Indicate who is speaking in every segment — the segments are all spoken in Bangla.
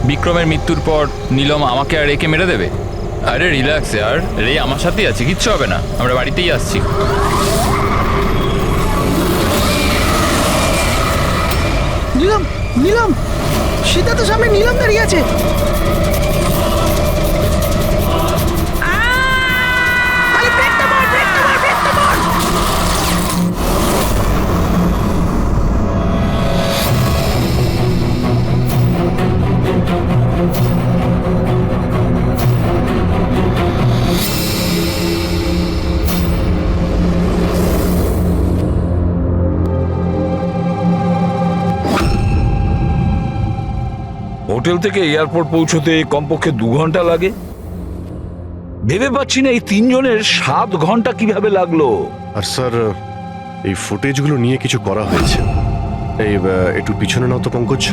Speaker 1: বিক্রমের মৃত্যুর পর নীলম আমাকে আর রেকে মেরে দেবে? আরে রিল্যাক্স यार, রে আমার সাথেই আছে, কিচ্ছু হবে না, আমরা বাড়িতেই আসছি।
Speaker 2: নীলম, নীলম, সিদ্ধার্থ সামনে নীলম দাঁড়িয়ে আছে। আরে ব্রেকটা মার, ব্রেকটা মার, ব্রেকটা মার।
Speaker 3: হোটেল থেকে এয়ারপোর্ট পৌঁছতে কমপক্ষে 2 ঘন্টা লাগে। ভেবে পাচ্ছি না এই 3 জনের 7 ঘন্টা কিভাবে লাগলো।
Speaker 4: আর স্যার, এই ফুটেজগুলো নিয়ে কিছু করা হয়েছে। এই একটু পিছনে নাও তো পঙ্কজ,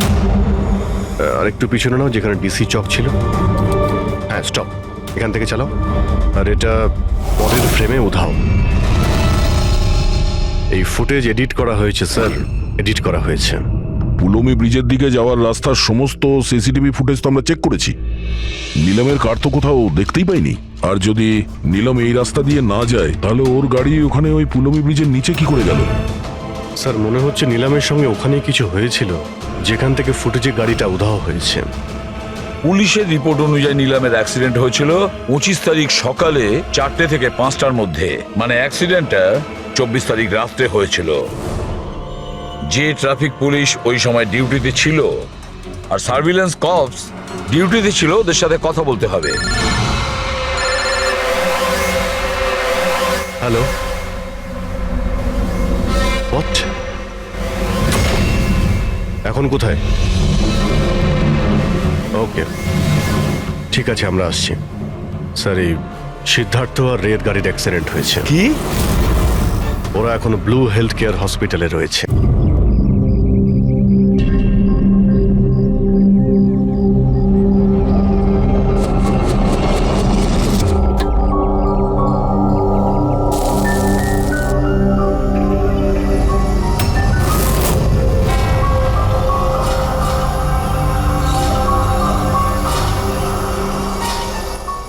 Speaker 4: আর একটু পিছনে নাও, যেখানে ডিসি চক ছিল। হ্যাঁ, স্টপ, এখান থেকে চালাও। আর এটা পরের ফ্রেমে উধাও। এই ফুটেজ এডিট করা হয়েছে স্যার, এডিট করা হয়েছে।
Speaker 5: পুলমি ব্রিজের দিকে যাওয়ার রাস্তার সমস্ত সিসিটিভি ফুটেজ তো আমরা চেক করেছি। নীলমের কার তো কোথাও দেখতেই পাইনি। আর যদি নীলম এই রাস্তা দিয়ে না যায়, তাহলে ওর গাড়ি ওখানে ওই পুলমি ব্রিজের নিচে কি করে গেল?
Speaker 4: স্যার, মনে হচ্ছে নিলামের সঙ্গে ওখানেই কিছু হয়েছিল, যেখান থেকে ফুটেজে গাড়িটা উধাও হয়েছে।
Speaker 3: পুলিশের রিপোর্ট অনুযায়ী নিলামের অ্যাক্সিডেন্ট হয়েছিল 25 তারিখ সকালে 4টে থেকে 5টার মধ্যে। মানে অ্যাক্সিডেন্টটা 24 তারিখ রাত্রে হয়েছিল। যে ট্রাফিক পুলিশ ওই সময় ডিউটিতে ছিল আর সার্ভিলেন্স কপস ডিউটিতে ছিল, ওদের সাথে কথা বলতে হবে।
Speaker 4: Hello, what? এখন কোথায়? ওকে, ঠিক আছে, আমরা আসছি। স্যার, এই সিদ্ধার্থ আর রের গাড়ির অ্যাক্সিডেন্ট হয়েছে।
Speaker 3: কি?
Speaker 4: ওরা এখন ব্লু হেলথ কেয়ার হসপিটালে রয়েছে।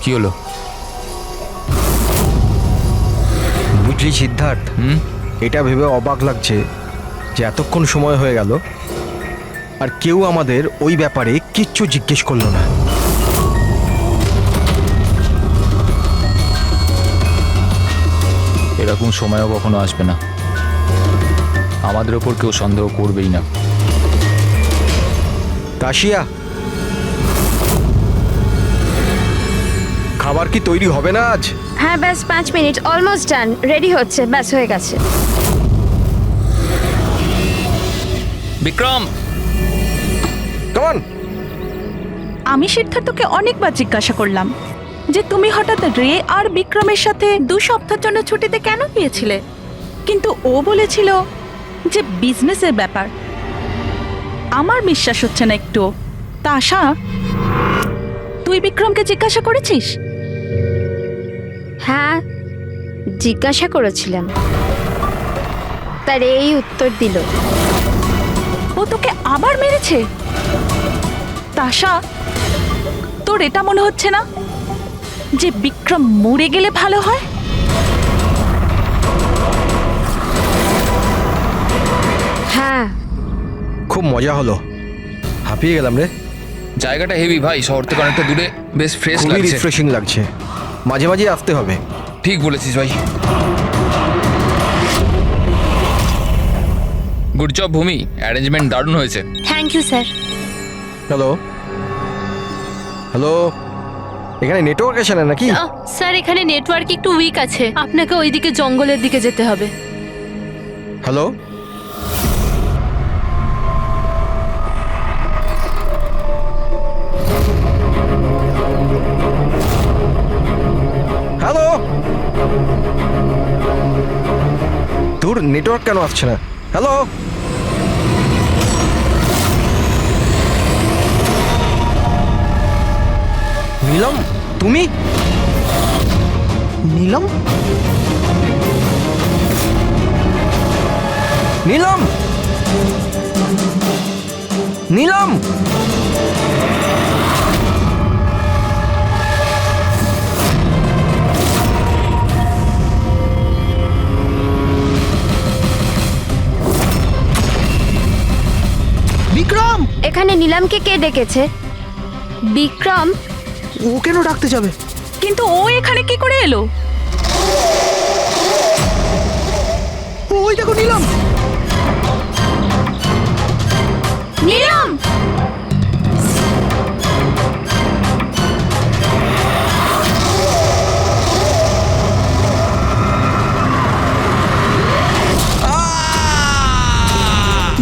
Speaker 1: কি হলো?
Speaker 2: বুঝলি সিদ্ধার্থ, এটা ভেবে অবাক লাগছে যে এতক্ষণ সময় হয়ে গেল আর কেউ আমাদের ওই ব্যাপারে কিচ্ছু জিজ্ঞেস করলো না।
Speaker 1: এরকম সময়ও কখনো আসবে না, আমাদের ওপর কেউ সন্দেহ করবেই না।
Speaker 2: কাশিয়া, খাবার কি তৈরি হবে না আজ?
Speaker 6: হ্যাঁ, ব্যাস 5 মিনিট, অলমোস্ট ডান, রেডি হচ্ছে, ব্যাস হয়ে গেছে।
Speaker 1: বিক্রম,
Speaker 2: কেমন?
Speaker 7: আমি সিদ্ধার্থকে অনেকবার জিজ্ঞাসা করলাম যে তুমি হঠাৎ রে আর বিক্রমের সাথে 2 সপ্তাহের জন্য ছুটিতে কেন গিয়েছিলে, কিন্তু ও বলেছিল যে বিজনেসের ব্যাপার। আমার বিশ্বাস হচ্ছে না একটু। তা আশা, তুই বিক্রমকে জিজ্ঞাসা করেছিস?
Speaker 6: হ্যাঁ, জিজ্ঞাসা করেছিলাম, তার এই উত্তর দিল।
Speaker 7: ও তোকে আবার মেরেছে? তাশা, তোর এটা মনে হচ্ছে না যে বিক্রম মরে গেলে ভালো হয়?
Speaker 6: হ্যাঁ,
Speaker 2: খুব মজা হলো, হাঁপিয়ে গেলাম রে।
Speaker 1: জায়গাটা হেভি ভাই, শহর থেকে অনেকটা দূরে, বেশ ফ্রেশ
Speaker 2: খুবই
Speaker 1: লাগছে।
Speaker 2: রিফ্রেশিং লাগছে, মাঝে মাঝে আসতে হবে।
Speaker 1: ঠিক বলেছিস ভাই। গুড জব ভূমি, অ্যারেঞ্জমেন্ট দারুণ হয়েছে।
Speaker 6: Thank you sir.
Speaker 2: Hello, hello, এখানে নেটওয়ার্ক আসে না নাকি?
Speaker 8: স্যার, এখানে নেটওয়ার্ক একটু উইক আছে, আপনাকে ওইদিকে জঙ্গলের দিকে যেতে হবে।
Speaker 2: হ্যালো, হ্যালো, তোর নেটওয়ার্ক কেন আসছে না? হ্যালো, নীলম, তুমি? নীলম, নীলম, নীলম।
Speaker 6: নীলামকে কে ডেকেছে? বিক্রম?
Speaker 9: ও কেন ডাকতে যাবে?
Speaker 7: কিন্তু ও এখানে কি করে এলো?
Speaker 9: ওই দেখো নীলাম।
Speaker 6: নীলাম!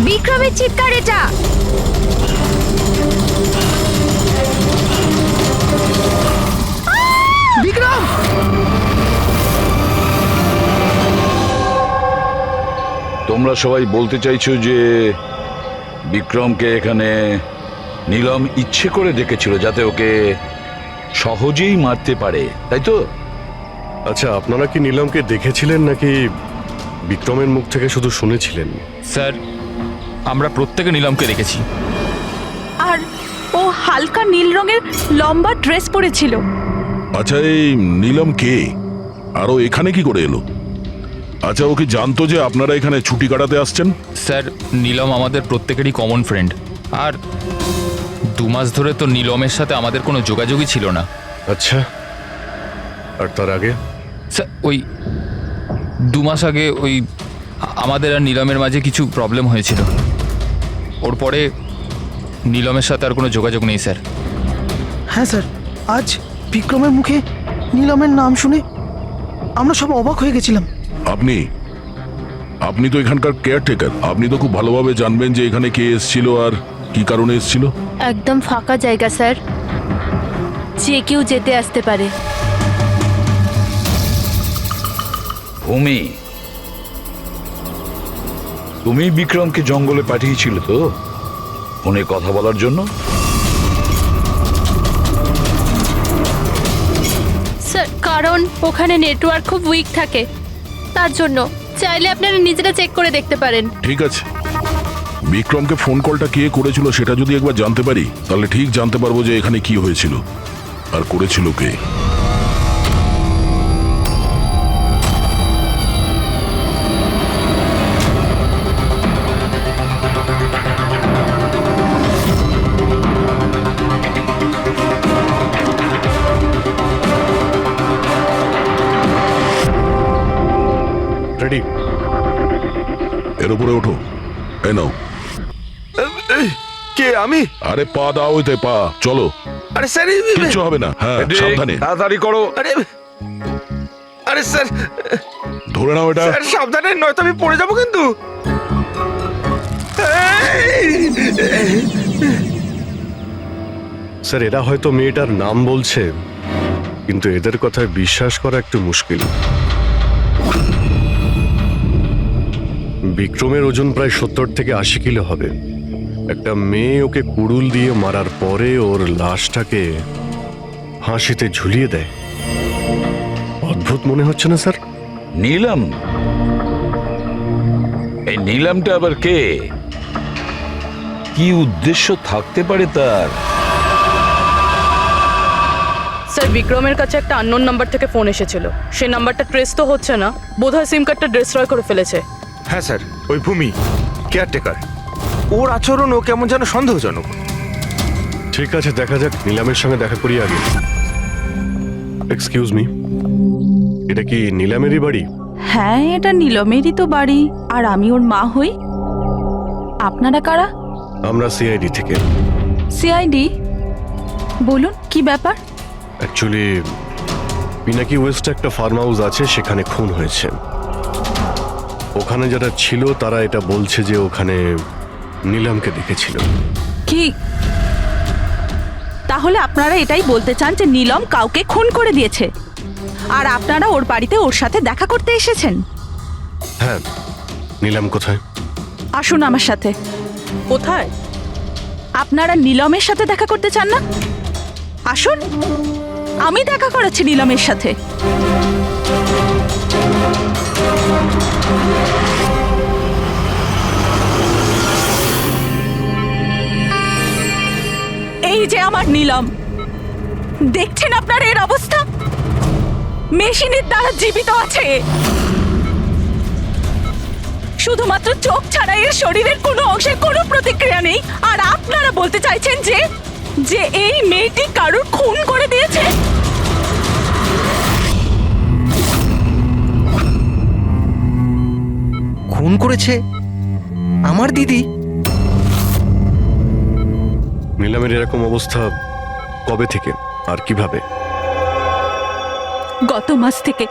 Speaker 6: বিক্রমের চিৎকার এটা।
Speaker 9: বিক্রম!
Speaker 3: তোমরা সবাই বলতে চাইছো যে বিক্রমকে এখানে নীলম ইচ্ছে করে ডেকেছিল যাতে ওকে সহজেই মারতে পারে, তাই তো?
Speaker 4: আচ্ছা, আপনারা কি নীলমকে দেখেছিলেন নাকি বিক্রমের মুখ থেকে শুধু শুনেছিলেন?
Speaker 1: স্যার, আমরা প্রত্যেকে নীলমকে দেখেছি।
Speaker 7: আর ও হালকা নীল রঙের লম্বা ড্রেস পরেছিল।
Speaker 5: আচ্ছা, এই নীলম কে? আর ও এখানে কি করে এলো? আচ্ছা, ও কি জানতো যে আপনারা এখানে ছুটি কাটাতে আসছেন?
Speaker 1: স্যার, নীলম আমাদের প্রত্যেকেরই কমন ফ্রেন্ড। আর 2 মাস ধরে তো নীলমের সাথে আমাদের কোনো যোগাযোগই ছিল না।
Speaker 4: আচ্ছা, আর তার আগে?
Speaker 1: স্যার, ওই 2 মাস আগে ওই আমাদের আর নীলমের মাঝে কিছু প্রবলেম হয়েছিল। ওর পরে নীলমের সাথে আর কোনো যোগাযোগ নেই স্যার।
Speaker 9: হ্যাঁ স্যার, আজ বিক্রমের মুখে নীলামের নাম শুনে আমরা সব অবাক হয়ে গেছিলাম।
Speaker 5: আপনি তো এখানকার কেয়ারটেকার। আপনি তো খুব ভালোভাবে জানবেন যে এখানে কে এসেছিল আর কি কারণে এসেছিল।
Speaker 8: একদম ফাঁকা জায়গা স্যার, যে কেউ যেতে আসতে পারে।
Speaker 3: ভূমি, তুমি বিক্রমকে জঙ্গলে পাঠিয়েছিলে তো ফোনে কথা বলার জন্য?
Speaker 8: স্যার, কারণ ওখানে নেটওয়ার্ক খুব উইক থাকে, তার জন্য। চাইলে আপনারা নিজেরা চেক করে দেখতে পারেন।
Speaker 5: ঠিক আছে, বিক্রমকে ফোন কলটা কে করেছিল সেটা যদি একবার জানতে পারি তাহলে ঠিক জানতে পারবো যে এখানে কি হয়েছিল আর করেছিল কে।
Speaker 4: রেডি?
Speaker 5: এর উপরে ওঠো। এই নাও।
Speaker 2: কে? আমি?
Speaker 5: আরে পা দাও, ওইতে পা। চলো,
Speaker 2: আরে স্যার,
Speaker 5: কিচ্ছু হবে না। হ্যাঁ, সাবধানে।
Speaker 3: তাড়াতাড়ি করো।
Speaker 2: আরে আরে স্যার,
Speaker 5: ধরে নাও এটা।
Speaker 2: স্যার সাবধানে, নয়তো আমি পড়ে যাবো কিন্তু।
Speaker 4: স্যার, এরা হয়তো মেয়েটার নাম বলছে, কিন্তু এদের কথায় বিশ্বাস করা একটু মুশকিল। বিক্রমের ওজন প্রায় 70 থেকে 80 কিলো হবে। একটা মেয়ে ওকে কুড়ুল দিয়ে মারার পরে ওর লাশটাকে ফাঁসিতে ঝুলিয়ে দেয়। অদ্ভুত মনে হচ্ছে না স্যার?
Speaker 3: নীলম? এই নীলমটা আবার কে? কি উদ্দেশ্য থাকতে পারে তার?
Speaker 10: স্যার, বিক্রমের কাছে একটা আননোন নাম্বার থেকে ফোন এসেছিল। সেই নাম্বারটা ট্রেস তো হচ্ছে না, বোধহয় সিম কার্ডটা ডিস্ট্রয় করে ফেলেছে।
Speaker 2: হ্যাঁ স্যার, ওই ভূমি কেয়ারটেকার, ওর আচরণ ও কেমন যেন সন্দেহজনক।
Speaker 4: ঠিক আছে, দেখা যাক। নীলামের সঙ্গে দেখা করি আগে। এক্সকিউজ মি, এটা কি নীলামেরই বাড়ি?
Speaker 7: হ্যাঁ, এটা নীলমেরই তো বাড়ি, আর আমি ওর মা হই। আপনারা কারা?
Speaker 4: আমরা সিআইডি থেকে।
Speaker 7: সিআইডি? বলুন, কি ব্যাপার?
Speaker 4: অ্যাকচুয়ালি পিনাকি ওয়েস্টে একটা ফার্ম হাউস আছে, সেখানে খুন হয়েছে। ওখানে যারা ছিল তারা এটা বলছে যে ওখানে নীলামকে দেখেছিল।
Speaker 7: কি? তাহলে আপনারা এটাই বলতে চান যে নীলম কাউকে খুন করে দিয়েছে, আর আপনারা ওর বাড়িতে ওর সাথে দেখা করতে এসেছেন?
Speaker 4: হ্যাঁ। নীলাম কোথায়?
Speaker 7: আসুন আমার সাথে।
Speaker 10: কোথায়?
Speaker 7: আপনারা নীলমের সাথে দেখা করতে চান না? আসুন, আমি দেখা করাচ্ছি নীলমের সাথে। এই যে আমার নীলম, দেখছেন আপনারা এর অবস্থা? মেশিনের দ্বারা জীবিত আছে। শুধুমাত্র চোখ ছাড়া এর শরীরের কোনো অংশের কোনো প্রতিক্রিয়া নেই, আর আপনারা বলতে চাইছেন যে যে এই মেয়েটি কারোর খুন করে দিয়েছে?
Speaker 2: খুন করেছে আমার দিদি?
Speaker 4: নিলামের এরকম অবস্থা কবে থেকে আর কিভাবে?
Speaker 7: গত মাস থেকে।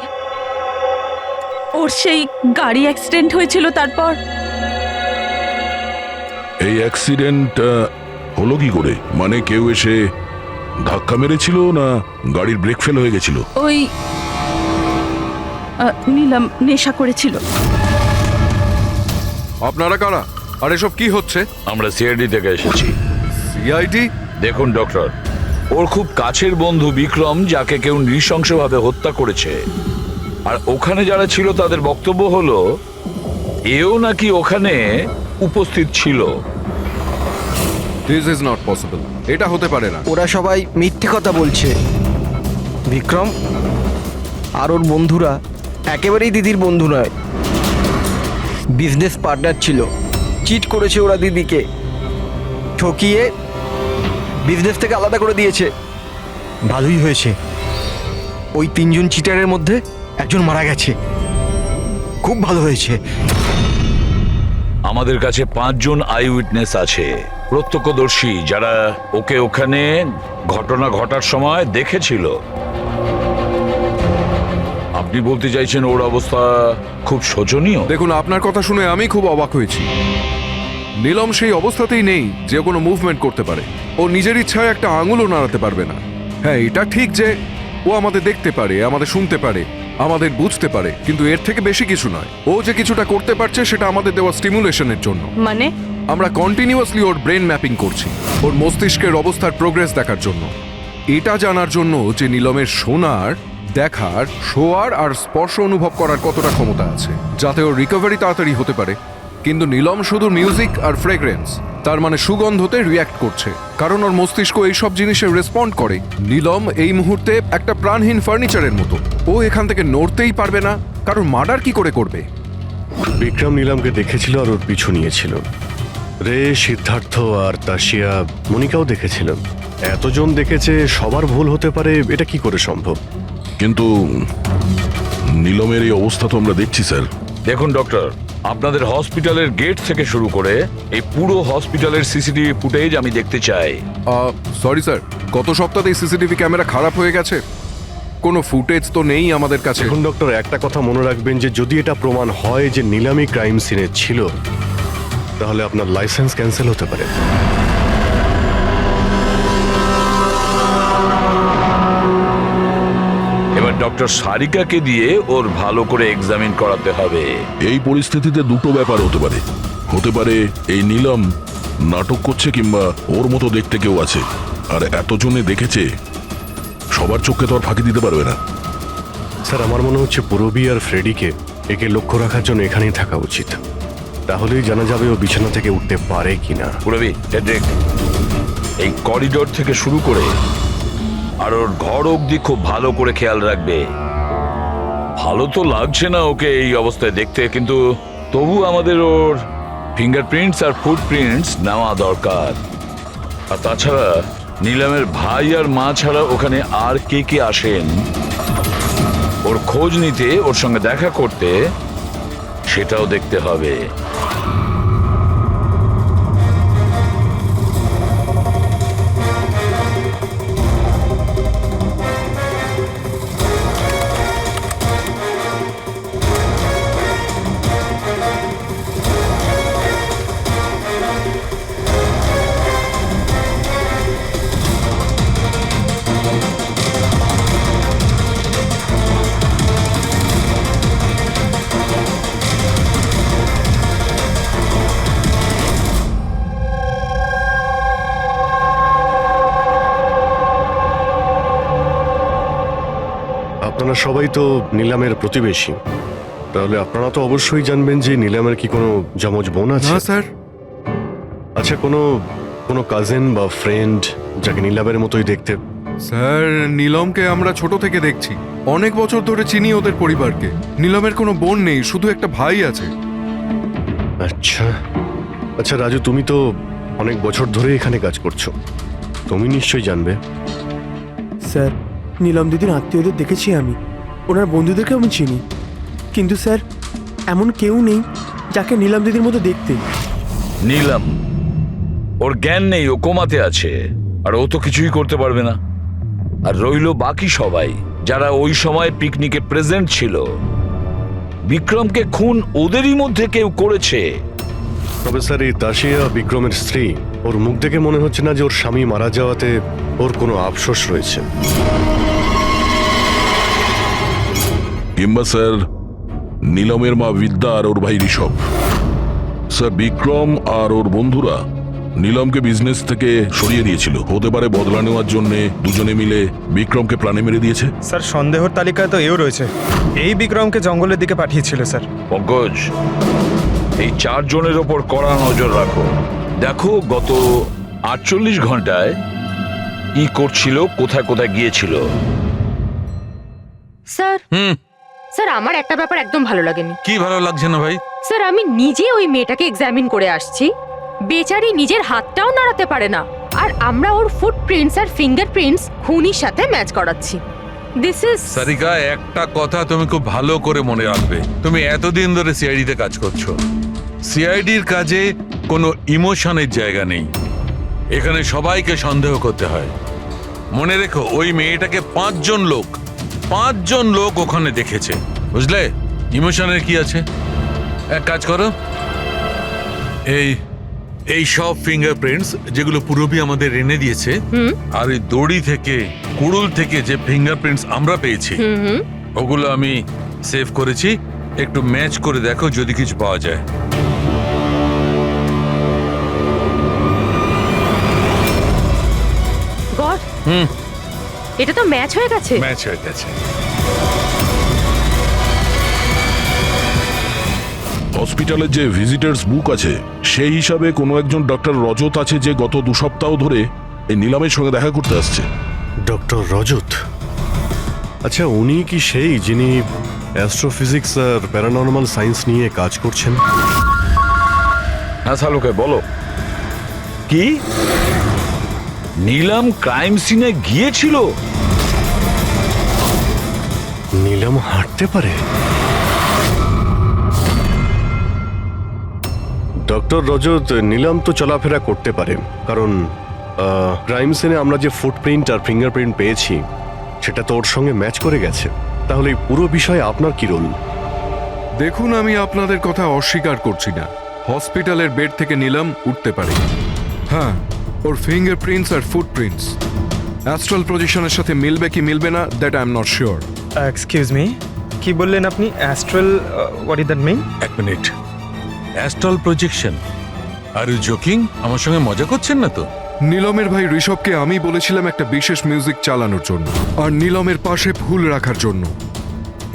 Speaker 7: ওর সেই গাড়ি অ্যাক্সিডেন্ট হয়েছিল, তারপর
Speaker 5: এই অ্যাক্সিডেন্ট হলো কি করে? মানে কেউ এসে ধাক্কা মেরেছিল না গাড়ির ব্রেক ফেল হয়ে গেছিল?
Speaker 7: ওই নীলম নেশা করেছিল।
Speaker 11: আপনারা কারা? আর এসব কি হচ্ছে?
Speaker 3: আমরা সিআইডি থেকে এসেছি।
Speaker 11: সিআইডি?
Speaker 3: দেখুন ডক্টর, ওর খুব কাছের বন্ধু বিক্রম, যাকে কেউ নৃশংসভাবে হত্যা করেছে। আর ওখানে যারা ছিল তাদের বক্তব্য হলো এও নাকি ওখানে উপস্থিত ছিল।
Speaker 11: This is not possible. এটা হতে পারে না।
Speaker 2: ওরা সবাই মিথ্যে কথা বলছে। বিক্রম আর ওর বন্ধুরা একেবারেই দিদির বন্ধু নয়, বিজনেস পার্টনার ছিল। চিট করেছে ওরা দিদিকে, ঠকিয়ে বিজনেস থেকে আলাদা করে দিয়েছে। ভালোই হয়েছে, ওই তিনজন চিটারের মধ্যে একজন মারা গেছে। খুব ভালো হয়েছে।
Speaker 3: আমাদের কাছে 5 জন আই উইটনেস আছে, প্রত্যক্ষদর্শী, যারা ওকে ওখানে ঘটনা ঘটার সময় দেখেছিল। আপনি বলতে চাইছেন ওর অবস্থা খুব শোচনীয়?
Speaker 11: দেখুন, আপনার কথা শুনে আমি খুব অবাক হয়েছি। নীলম সেই অবস্থাতেই নেই যে কোনো মুভমেন্ট করতে পারে। ও নিজের ইচ্ছায় একটা আঙুলও নাড়াতে পারবে না। হ্যাঁ, এটা ঠিক যে ও আমাদের দেখতে পারে, আমাদের শুনতে পারে, আমাদের বুঝতে পারে, কিন্তু এর থেকে বেশি কিছু নয়। ও যে কিছুটা করতে পারছে সেটা আমাদের দেওয়া স্টিমুলেশনের জন্য।
Speaker 10: মানে?
Speaker 11: আমরা কন্টিনিউয়াসলি ওর ব্রেন ম্যাপিং করছি, ওর মস্তিষ্কের অবস্থার প্রোগ্রেস দেখার জন্য। এটা জানার জন্য যে নীলমের শোনার, দেখার, শোয়ার আর স্পর্শ অনুভব করার কতটা ক্ষমতা আছে, যাতে ওর রিকভারি তাড়াতাড়ি হতে পারে। কিন্তু নীলম শুধু মিউজিক আর ফ্রেগ্রেন্স, তার মানে সুগন্ধতে রিয়্যাক্ট করছে, কারণ ওর মস্তিষ্ক এইসব জিনিসে রেসপন্ড করে। নীলম এই মুহূর্তে একটা প্রাণহীন ফার্নিচারের মতো। ও এখান থেকে নড়তেই পারবে না, কারণ মার্ডার কি করে করবে?
Speaker 4: বিক্রম নিলামকে দেখেছিল আর ওর পিছু নিয়েছিল। রে, সিদ্ধার্থ আর তাশিয়া, মনিকাও দেখেছিল। এতজন দেখেছে, সবার ভুল হতে পারে, এটা কি করে সম্ভব?
Speaker 5: কিন্তু নিলমের এই অবস্থা তো আমরা দেখছি স্যার।
Speaker 3: দেখুন ডক্টর, আপনাদের হসপিটালের গেট থেকে শুরু করে এই পুরো হসপিটালের সিসিটিভি ফুটেজ আমি দেখতে চাই।
Speaker 11: সরি স্যার, গত সপ্তাহেই সিসিটিভি ক্যামেরা খারাপ হয়ে গেছে। কোনো ফুটেজ তো নেই আমাদের কাছে।
Speaker 4: এখন ডক্টর, একটা কথা মনে রাখবেন যে যদি এটা প্রমাণ হয় যে নিলামি ক্রাইম সিনে ছিল, তাহলে আপনার লাইসেন্স ক্যান্সেল হতে পারে।
Speaker 3: এবার ডক্টর সারিকাকে দিয়ে ওর ভালো করে এক্সামিন করাতে হবে।
Speaker 5: এই পরিস্থিতিতে দুটো ব্যাপার হতে পারে। হতে পারে এই নিলম নাটক করছে, কিংবা ওর মতো দেখতে কেউ আছে, আর এতজনে দেখেছে, সবার চোখে তো আর ফাঁকি দিতে পারবে না।
Speaker 4: স্যার, আমার মনে হচ্ছে পুরবি আর ফ্রেডিকে একে লক্ষ্য রাখার জন্য এখানেই থাকা উচিত। তাহলেই জানা যাবে ও বিছানা থেকে উঠতে পারে কিনা।
Speaker 3: পুরবি, হেড্রিক, এই করিডোর থেকে শুরু করে আর ওর ঘর অবধি খুব ভালো করে খেয়াল রাখবে। ভালো তো লাগছে না ওকে এই অবস্থায় দেখতে, কিন্তু তবু আমাদের ওর ফিঙ্গারপ্রিন্টস আর ফুটপ্রিন্টস নেওয়া দরকার। আর তাছাড়া নিলামের ভাই আর মা ছাড়া ওখানে আর কে কে আসেন ওর খোঁজ নিতে, ওর সঙ্গে দেখা করতে, সেটাও দেখতে হবে।
Speaker 4: আপনারা সবাই তো নিলামের প্রতিবেশী, তাহলে আপনারা তো অবশ্যই জানবেন যে নিলামের কি কোনো যমজ বোন আছে?
Speaker 11: না স্যার।
Speaker 4: আচ্ছা, কোনো কাজিন বা ফ্রেন্ড যাকে নিলামের মতোই দেখতে?
Speaker 11: স্যার, নীলমকে আমরা ছোট থেকে দেখছি, অনেক বছর ধরে চিনি ওদের পরিবারকে। নীলমের কোনো বোন নেই, শুধু একটা ভাই আছে।
Speaker 4: আচ্ছা আচ্ছা রাজু, তুমি তো অনেক বছর ধরে এখানে কাজ করছো, তুমি নিশ্চয়ই জানবে।
Speaker 9: স্যার, নীলম দিদির আত্মীয়দের দেখেছি আমি, ওনার বন্ধুদেরকে আমি চিনি, কিন্তু স্যার এমন কেউ নেই যাকে নীলম দিদির মতো দেখতে।
Speaker 3: নীলম, ওর জ্ঞান নেই, ও কোমাতে আছে, আর ও তো কিছুই করতে পারবে না। আর রইলো বাকি সবাই যারা ওই সময় পিকনিকে প্রেজেন্ট ছিল। বিক্রমকে খুন ওদেরই মধ্যে কেউ করেছে।
Speaker 4: তবে স্যার, এই দাসিয়া বিক্রমের স্ত্রী, ওর মুখ দেখে মনে হচ্ছে না যে ওর স্বামী মারা যাওয়াতে ওর কোনো আফসোস রয়েছে।
Speaker 5: কিংবা স্যার নীলমের মা বিদ্যা আর ওর ভাই ঋষভ। স্যার বিক্রম আর ওর বন্ধুরা নীলমকে বিজনেস থেকে সরিয়ে দিয়েছিল, হতে পারে বদলা নেওয়ার জন্য দুজনে মিলে বিক্রমকে প্রাণে মেরে দিয়েছে।
Speaker 12: স্যার, সন্দেহর তালিকায় তো এও রয়েছে, এই বিক্রমকে জঙ্গলের দিকে পাঠিয়েছিল স্যার।
Speaker 3: পঙ্কজ, এই 4 জনের ওপর কড়া নজর রাখো। দেখো গত 48 ঘন্টায় কি করছিল, কোথায় কোথায় গিয়েছিল।
Speaker 6: স্যার স্যার, আমার একটা ব্যাপার একদম ভালো লাগেনি।
Speaker 5: কি ভালো লাগছে না ভাই?
Speaker 6: স্যার, আমি নিজে ওই মেয়েটাকে এক্সামিন করে আসছি, বেচারি নিজের হাতটাও নাড়াতে পারে না, আর আমরা ওর ফুটপ্রিন্টস আর ফিঙ্গারপ্রিন্টস খুনির সাথে ম্যাচ করাচ্ছি। দিস ইজ
Speaker 5: সারিকা, একটা কথা তুমি খুব ভালো করে মনে রাখবে, তুমি এতদিন ধরে সিআইডিতে কাজ করছো। সিআইডির কাজে কোনো ইমোশনের জায়গা নেই, এখানে সবাইকে সন্দেহ করতে হয়। মনে রেখো, ওই মেয়েটাকে 5 জন লোক ওখানে দেখেছে, বুঝলে? ইমোশনের কি আছে? এক কাজ করো, এই সব ফিঙ্গারপ্রিন্টস যেগুলো পূরবী আমাদের এনে দিয়েছে, আর এই দড়ি থেকে কুড়ুল থেকে যে ফিঙ্গারপ্রিন্টস আমরা পেয়েছি, ওগুলো আমি সেভ করেছি, একটু ম্যাচ করে দেখো যদি কিছু পাওয়া যায়।
Speaker 6: গড, এটা তো ম্যাচ হয়ে গেছে।
Speaker 5: ম্যাচ হয়ে গেছে। হসপিটালের যে ভিজিটার্স বুক আছে, সেই হিসাবে কোনো একজন ডক্টর রজত আছে যে গত 2 সপ্তাহ ধরে এই নীলমের সঙ্গে দেখা করতে আসছে।
Speaker 4: ডক্টর রজত? আচ্ছা, উনি কি সেই যিনি অ্যাস্ট্রোফিজিক্স আর প্যারানর্মাল সায়েন্স নিয়ে কাজ করছেন?
Speaker 3: হ্যাঁ শালুকে, বলো। কি নীলম ক্রাইম সিনে গিয়েছিল?
Speaker 4: নীলম হাঁটতে পারে? ডক্টর রজত, নীলম তো চলাফেরা করতে পারে, কারণ ক্রাইম সিনে আমরা যে ফুটপ্রিন্ট আর ফিঙ্গারপ্রিন্ট পেয়েছি সেটা তো ওর সঙ্গে ম্যাচ করে গেছে। তাহলে এই পুরো বিষয়ে আপনার কি রোল?
Speaker 11: দেখুন, আমি আপনাদের কথা অস্বীকার করছি না, হসপিটালের বেড থেকে নীলম উঠতে পারে। হ্যাঁ, ওর ফিঙ্গারপ্রিন্টস আর ফুটপ্রিন্টস অ্যাস্ট্রাল পজিশনের সাথে মিলবে কি মিলবে না, that I am not sure.
Speaker 12: Excuse me, কি বললেন আপনি? Astral, what is that mean?
Speaker 5: এক minute, astral projection? Are you joking? আমার সঙ্গে মজা করছেন না তো?
Speaker 11: নীলমের ভাই ঋষভকে আমি বলেছিলাম একটা বিশেষ মিউজিক চালানোর জন্য আর নীলমের পাশে ফুল রাখার জন্য।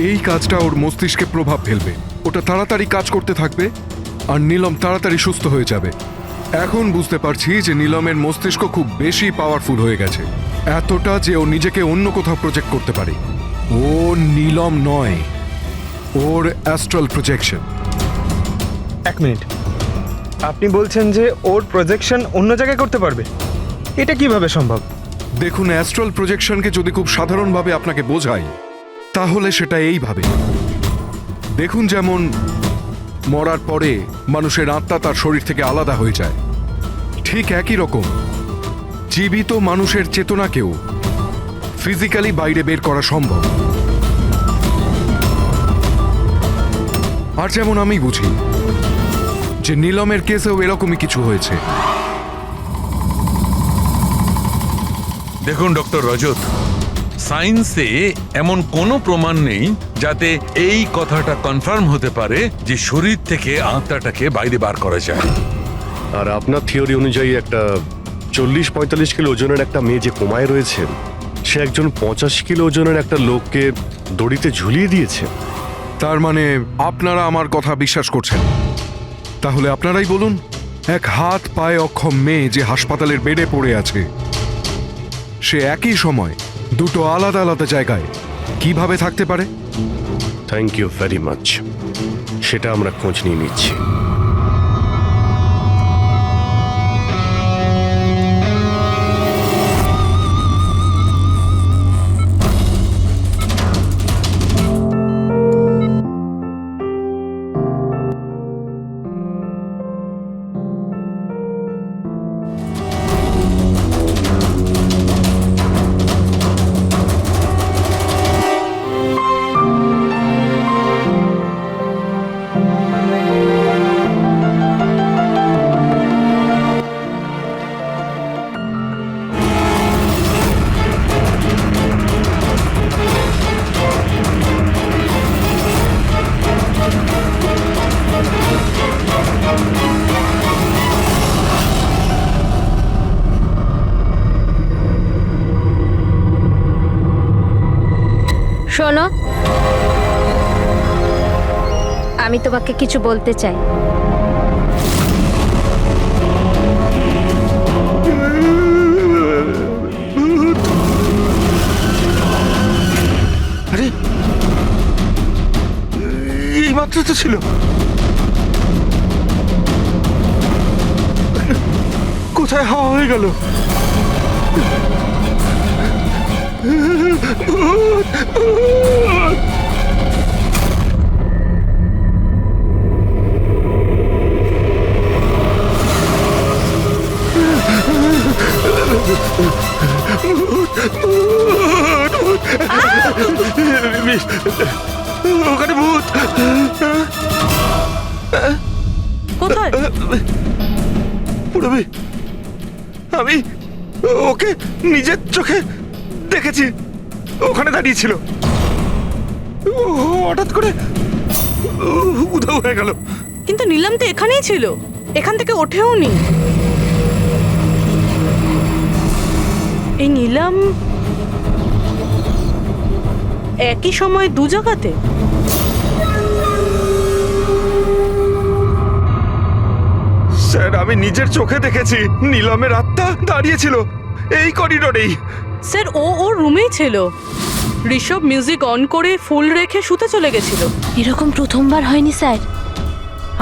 Speaker 11: এই কাজটা ওর মস্তিষ্কে প্রভাব ফেলবে, ওটা তাড়াতাড়ি কাজ করতে থাকবে আর নীলম তাড়াতাড়ি সুস্থ হয়ে যাবে। এখন বুঝতে পারছি যে নীলমের মস্তিষ্ক খুব বেশি পাওয়ারফুল হয়ে গেছে, এতটা যে ও নিজেকে অন্য কোথাও প্রজেক্ট করতে পারে। ও নীলম নয়, ওর অ্যাস্ট্রাল প্রজেকশন।
Speaker 12: এক মিনিট, আপনি বলছেন যে ওর প্রজেকশন অন্য জায়গায় করতে পারবে? এটা কিভাবে সম্ভব?
Speaker 11: দেখুন, অ্যাস্ট্রাল প্রজেকশনকে যদি খুব সাধারণভাবে আপনাকে বোঝাই তাহলে সেটা এইভাবে। দেখুন, যেমন মরার পরে মানুষের আত্মা তার শরীর থেকে আলাদা হয়ে যায়, ঠিক একই রকম জীবিত মানুষের চেতনাকেও ফিজিক্যালি বাইরে বের করা সম্ভব। আর যেমন আমি বুঝি যে নীলমের কেসেও এরকমই কিছু হয়েছে।
Speaker 5: দেখুন ডক্টর রজত, সায়েন্সে এমন কোনো প্রমাণ নেই যাতে এই কথাটা কনফার্ম হতে পারে যে শরীর থেকে আত্মাটাকে বাইরে বার করা যায়।
Speaker 4: আর আপনার থিওরি অনুযায়ী একটা 40-45 কিলো ওজনের একটা মেয়ে যে কোমায় রয়েছে, সে একজন 85 কিলো ওজনের একটা লোককে দড়িতে ঝুলিয়ে দিয়েছে।
Speaker 11: তার মানে আপনারা আমার কথা বিশ্বাস করছেন? তাহলে আপনারাই বলুন, এক হাত পায়ে অক্ষম মেয়ে যে হাসপাতালের বেডে পড়ে আছে, সে একই সময় দুটো আলাদা আলাদা জায়গায় কিভাবে থাকতে পারে?
Speaker 4: থ্যাংক ইউ ভেরি মাচ, সেটা আমরা খোঁজ নিয়ে নিচ্ছি।
Speaker 8: শোনো, আমি তোমাকে কিছু বলতে চাই।
Speaker 2: আরে এই মাত্র তো ছিল। কোথায় হাওয়া হয়ে গেল? ওখানে ভূত।
Speaker 10: কোথায়?
Speaker 2: পুরবি, আমি ওকে নিজের চোখে দেখেছি। ওখানে দাঁড়িয়ে ছিল, হঠাৎ করে উধাও হয়ে গেল।
Speaker 10: কিন্তু নীলাম তো এখানেই ছিল, এখান থেকে ওঠেও নি। এই নীলাম একই সময় দু জায়গাতে?
Speaker 2: স্যার, আমি নিজের চোখে দেখেছি নীলমের আত্মা দাঁড়িয়েছিল এই করিডোরেই।
Speaker 10: স্যার, ও ওর রুমেই ছিল। ঋষভ মিউজিক অন করে ফুল রেখে শুতে চলে গেছিল।
Speaker 8: এরকম প্রথমবার হয়নি স্যার,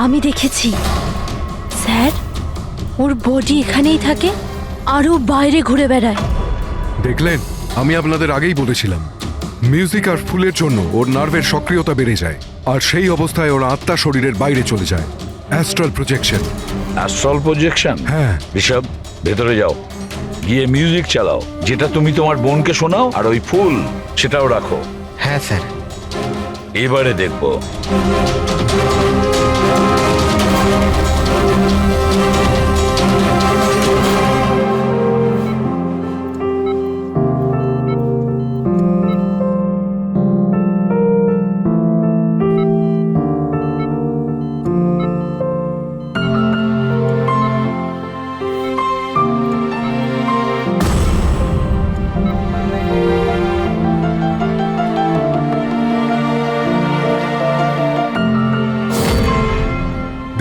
Speaker 8: আমি দেখেছি। স্যার, ওর বডি এখানেই থাকে আর ও বাইরে ঘুরে বেড়ায়।
Speaker 11: দেখলেন, আমি আপনাদের আগেই বলেছিলাম মিউজিক আর ফুলের জন্য ওর নার্ভের সক্রিয়তা বেড়ে যায়, আর সেই অবস্থায় ওর আত্মা শরীরের বাইরে চলে যায়। Astral projection.
Speaker 3: Astral projection?
Speaker 11: হ্যাঁ।
Speaker 3: ঋষভ, ভেতরে যাও, গিয়ে মিউজিক চালাও, যেটা তুমি তোমার বোনকে শোনাও, আর ওই ফুল সেটাও রাখো।
Speaker 2: হ্যাঁ স্যার।
Speaker 3: এবারে দেখবো।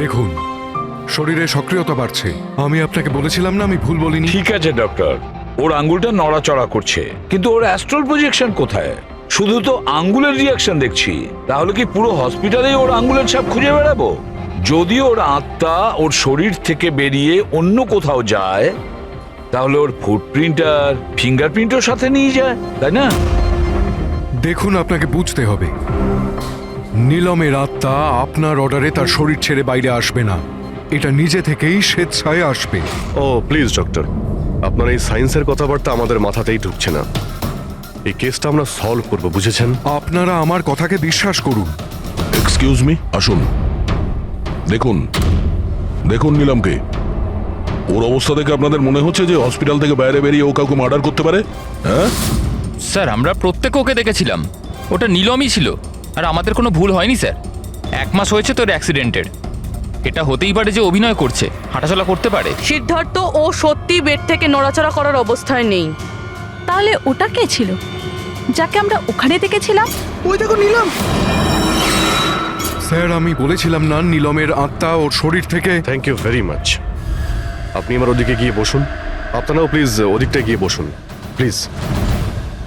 Speaker 11: দেখুন, শরীরে সক্রিয়তা বাড়ছে। আমি আপনাকে বলেছিলাম না আমি ভুল বলিনি?
Speaker 3: ঠিক আছে ডক্টর, ওর আঙ্গুলটা নড়াচড়া করছে, কিন্তু ওর অ্যাস্ট্রাল প্রজেকশন কোথায়? শুধু তো আঙ্গুলের রিয়াকশন দেখছি। তাহলে কি পুরো হসপিটালেই ওর আঙ্গুলের ছাপ খুঁজে বেড়াবো? যদি ওর আত্মা ওর শরীর থেকে বেরিয়ে অন্য কোথাও যায়, তাহলে ওর ফুটপ্রিন্ট আর ফিঙ্গারপ্রিন্টও সাথে নিয়ে যায়, তাই না?
Speaker 11: দেখুন, আপনাকে বুঝতে হবে, নীলমের আত্মা আপনার অর্ডারে তার শরীর ছেড়ে বাইরে আসবে না। এটা নিজে থেকেই স্বেচ্ছায় আসবে।
Speaker 4: ও প্লিজ ডক্টর, আপনার এই সায়েন্সের কথাবার্তা আমাদের মাথাতেই ঢুকছে না। এই কেসটা আমরা সলভ করব, বুঝেছেন?
Speaker 11: আপনারা আমার কথাকে বিশ্বাস করুন।
Speaker 5: এক্সকিউজ মি, আসুন। দেখুন, দেখুন নিলামকে। ওর অবস্থা দেখে আপনাদের মনে হচ্ছে যে হসপিটাল থেকে বাইরে বেরিয়ে ও কাউকে মার্ডার করতে পারে? হ্যাঁ
Speaker 1: স্যার, আমরা প্রত্যেকে ওকে দেখেছিলাম। ওটা নীলমই ছিল, আর আমাদের কোনো ভুল হয়নি স্যার। 1 মাস হয়েছে তোর অ্যাক্সিডেন্টের। এটা হতেই পারে যে অভিনয় করছে, হাঁটাচলা করতে পারে।
Speaker 10: সিদ্ধার্থ, ও সত্যি বেড থেকে নড়াচড়া করার অবস্থায় নেই।
Speaker 7: তাহলে ওটা কে ছিল যাকে আমরা ওখানে দেখেছিলাম?
Speaker 2: ওই দেখো নীলম।
Speaker 11: স্যার, আমি বলেছিলাম না নীলমের আত্মা ওর শরীর থেকে।
Speaker 4: Thank you very much. আপনি আমার ওদিকে গিয়ে বসুন। আপনারাও প্লিজ ওদিকটা গিয়ে বসুন, প্লিজ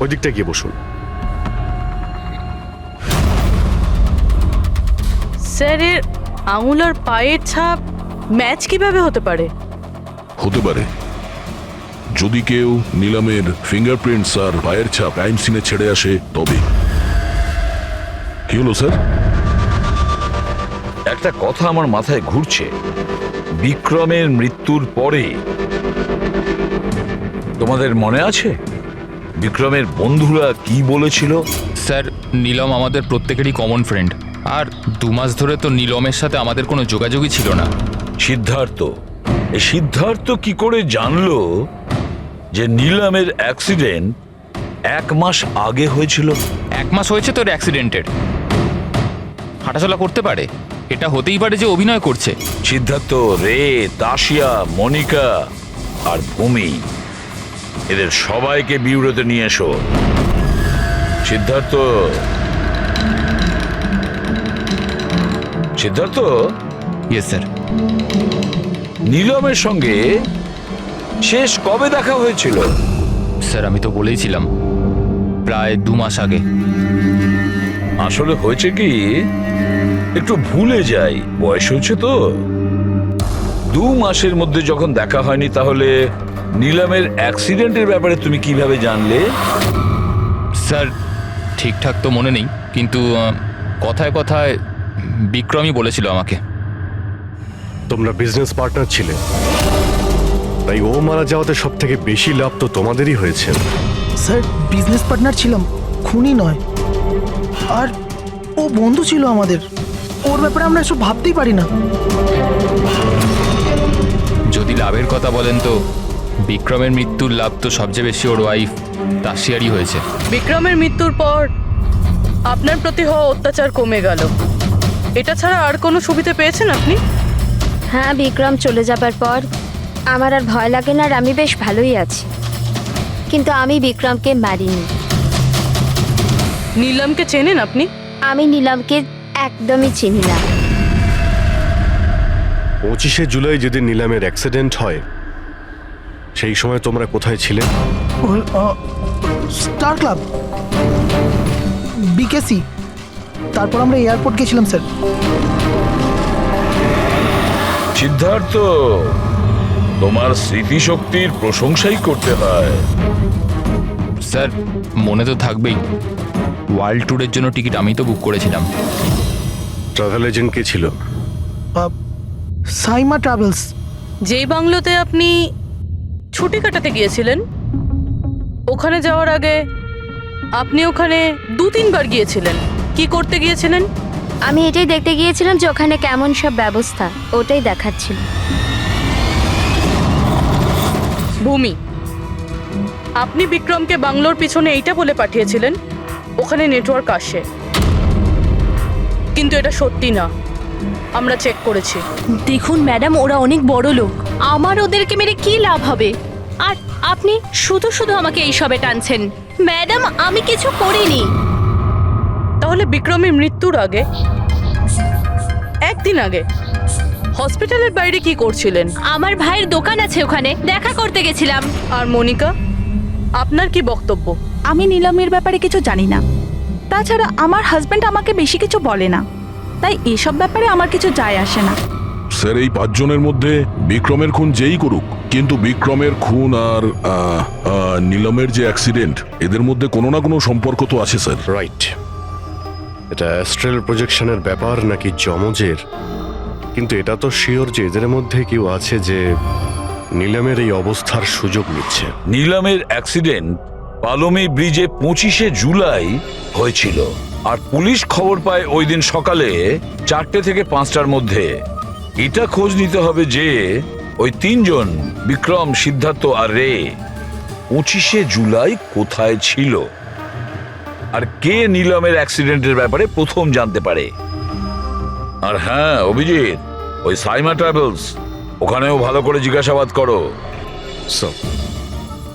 Speaker 4: ওদিকটা গিয়ে বসুন।
Speaker 10: স্যার, এর আঙুল আর পায়ের ছাপ ম্যাচ কিভাবে হতে পারে?
Speaker 5: হতে পারে যদি কেউ নিলামের ফিঙ্গারপ্রিন্টস আর পায়ের ছাপ ক্রাইম সিনে ছেড়ে আসে তবে। কি হলো স্যার?
Speaker 3: একটা কথা আমার মাথায় ঘুরছে। বিক্রমের মৃত্যুর পরে তোমাদের মনে আছে বিক্রমের বন্ধুরা কি বলেছিল?
Speaker 1: স্যার, নীলম আমাদের প্রত্যেকেরই কমন ফ্রেন্ড, আর 2 মাস ধরে তো নীলমের সাথে আমাদের কোনো যোগাযোগই ছিল না।
Speaker 3: সিদ্ধার্থ, এই সিদ্ধার্থ কি করে জানলো যে নীলামের অ্যাক্সিডেন্ট 1 মাস আগে হয়েছিল?
Speaker 1: 1 মাস হয়েছে তোর অ্যাক্সিডেন্টের, হাঁটাচলা করতে পারে। এটা হতেই পারে যে অভিনয় করছে।
Speaker 3: সিদ্ধার্থ, রে, তাশিয়া, মনিকা আর ভূমি, এদের সবাইকে বিউরোতে নিয়ে এসো। Siddharth, Siddharth,
Speaker 1: yes sir.
Speaker 3: নীলমের সঙ্গে শেষ কবে দেখা হয়েছিল?
Speaker 1: স্যার আমি তো বলেইছিলাম প্রায় 2 মাস আগে।
Speaker 3: আসলে হয়েছে কি, একটু ভুলে যাই, বয়স হচ্ছে তো। 2 মাসের মধ্যে যখন দেখা হয়নি, তাহলে নীলমের অ্যাক্সিডেন্টের ব্যাপারে তুমি কিভাবে জানলে?
Speaker 1: স্যার ঠিকঠাক তো মনে নেই, কিন্তু কথায় কথায় বিক্রমই বলেছিল আমাকে।
Speaker 4: তোমরা বিজনেস পার্টনার ছিলে, তাই ও মারা যাওয়াতে সব থেকে বেশি লাভ তো তোমাদেরই হয়েছে।
Speaker 13: স্যার বিজনেস পার্টনার ছিলাম, খুনি নয়। আর ও বন্ধু ছিল আমাদের, ওর ব্যাপারে আমরা এসব ভাবতেই পারি না।
Speaker 1: যদি লাভের কথা বলেন তো বিক্রমের মৃত্যুর লাভ তো সবচেয়ে বেশি ওর ওয়াইফ তাসিয়ারই হয়েছে।
Speaker 10: বিক্রমের মৃত্যুর পর আপনার প্রতি হওয়া অত্যাচার কমে গেল, এটা ছাড়া আর কোনো সুবিধা পেয়েছেন আপনি?
Speaker 8: হ্যাঁ, বিক্রম চলে যাবার পর আমার আর ভয় লাগে না, আর আমি বেশ ভালোই আছি। কিন্তু আমি বিক্রমকে মারিনি।
Speaker 10: নীলমকে চেনেন আপনি?
Speaker 8: আমি নীলমকে একদমই চিনি না।
Speaker 4: 25শে জুলাই যেদিন নীলামের অ্যাক্সিডেন্ট হয়, সেই সময় তোমরা কোথায় ছিলে?
Speaker 13: স্টার ক্লাব, বিকেসি, তারপর আমরা এয়ারপোর্ট গেছিলাম স্যার।
Speaker 3: সিদ্ধার্থ, তোমার স্মৃতিশক্তির প্রশংসাই করতে হয়।
Speaker 1: স্যার মনে তো থাকবেই, ওয়ার্ল্ড ট্যুরের জন্য টিকিট আমি তো বুক করেছিলাম।
Speaker 4: ট্রাভেল এজেন্ট কে ছিল?
Speaker 13: সাইমা ট্রাভেলস।
Speaker 10: যেই বাংলোতে আপনি ছুটি কাটাতে গিয়েছিলেন, ওখানে যাওয়ার আগে আপনি ওখানে 2-3 বার গিয়েছিলেন। কি করতে গিয়েছিলেন?
Speaker 8: আমি এটাই দেখতে গিয়েছিলাম যে ওখানে কেমন সব ব্যবস্থা, ওটাই দেখাচ্ছিল।
Speaker 10: ভূমি, আপনি বিক্রমকে বাংলোর পিছনে এইটা বলে পাঠিয়েছিলেন ওখানে নেটওয়ার্ক আসে, কিন্তু এটা সত্যি না, আমরা চেক করেছি।
Speaker 7: দেখুন ম্যাডাম, ওরা অনেক বড় লোক, আমার ওদেরকে মেরে কি লাভ হবে? আর আপনি শুধু শুধু আমাকে এইসবে টানছেন। ম্যাডাম আমি কিছু করিনি।
Speaker 10: তাহলে বিক্রমের মৃত্যুর আগে, একদিন আগে হসপিটালের বাইরে কি করছিলেন?
Speaker 7: আমার ভাইয়ের দোকান আছে, ওখানে দেখা করতে গেছিলাম।
Speaker 10: আর মনিকা, আপনার কি বক্তব্য?
Speaker 7: আমি নীলমের ব্যাপারে কিছু জানি না, তাছাড়া আমার হাজবেন্ড আমাকে বেশি কিছু বলে না, তাই এসব ব্যাপারে আমার কিছু যায় আসে না।
Speaker 5: স্যার এই 5 জনের মধ্যে বিক্রমের খুন যেই করুক, কিন্তু বিক্রমের খুন আর নীলমের যে অ্যাক্সিডেন্ট, এদের মধ্যে কোনো না কোনো সম্পর্ক তো আছে স্যার।
Speaker 4: রাইট। এটা অ্যাস্ট্রাল প্রজেকশনের ব্যাপার নাকি যমজের, কিন্তু এটা তো শিওর যে এদের মধ্যে কেউ আছে যে নীলমের এই অবস্থার সুযোগ নিচ্ছে।
Speaker 3: নীলমের অ্যাক্সিডেন্ট পালোমি ব্রিজে 25শে জুলাই হয়েছিল, আর পুলিশ খবর পায় ওই দিন সকালে 4টে থেকে 5টার মধ্যে। এটা খোঁজ নিতে হবে যে ওই 3 জন, বিক্রম, সিদ্ধার্থ আর রে, 25শে জুলাই কোথায় ছিল, আর কে নীলমের অ্যাক্সিডেন্টের ব্যাপারে প্রথম জানতে পারে। আর হ্যাঁ অভিজিৎ, ওই সাইমা ট্রাভেলস, ওখানেও ভালো করে জিজ্ঞাসাবাদ করো।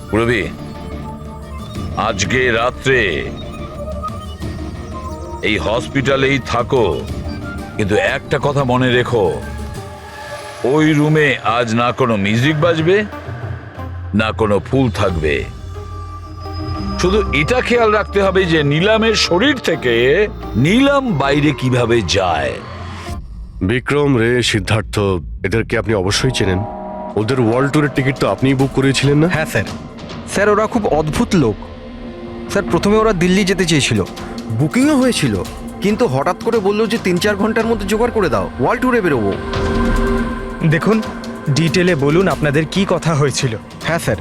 Speaker 3: পুরবি, আজকে রাত্রে এই হসপিটালেই থাকো, কিন্তু একটা কথা মনে রেখো, ওই রুমে আজ না কোনো মিউজিক বাজবে, না কোনো ফুল থাকবে। শুধু এটা খেয়াল রাখতে হবে যে নীলমের শরীর থেকে নীলম বাইরে কিভাবে যায়।
Speaker 4: বিক্রম, রে, সিদ্ধার্থ, এদেরকে আপনি অবশ্যই চেনেন। ওদের ওয়ার্ল্ড ট্যুরের টিকিট তো আপনিই বুক করিয়েছিলেন না?
Speaker 2: হ্যাঁ স্যার। স্যার ওরা খুব অদ্ভুত লোক। স্যার প্রথমে ওরা দিল্লি যেতে চেয়েছিল, বুকিংও হয়েছিল, কিন্তু হঠাৎ করে বললো যে 3-4 ঘন্টার মধ্যে জোগাড় করে দাও, ওয়ার্ল্ড ট্যুরে বেরোবো।
Speaker 12: দেখুন, ডিটেলে বলুন আপনাদের কি কথা হয়েছিল।
Speaker 2: হ্যাঁ স্যার।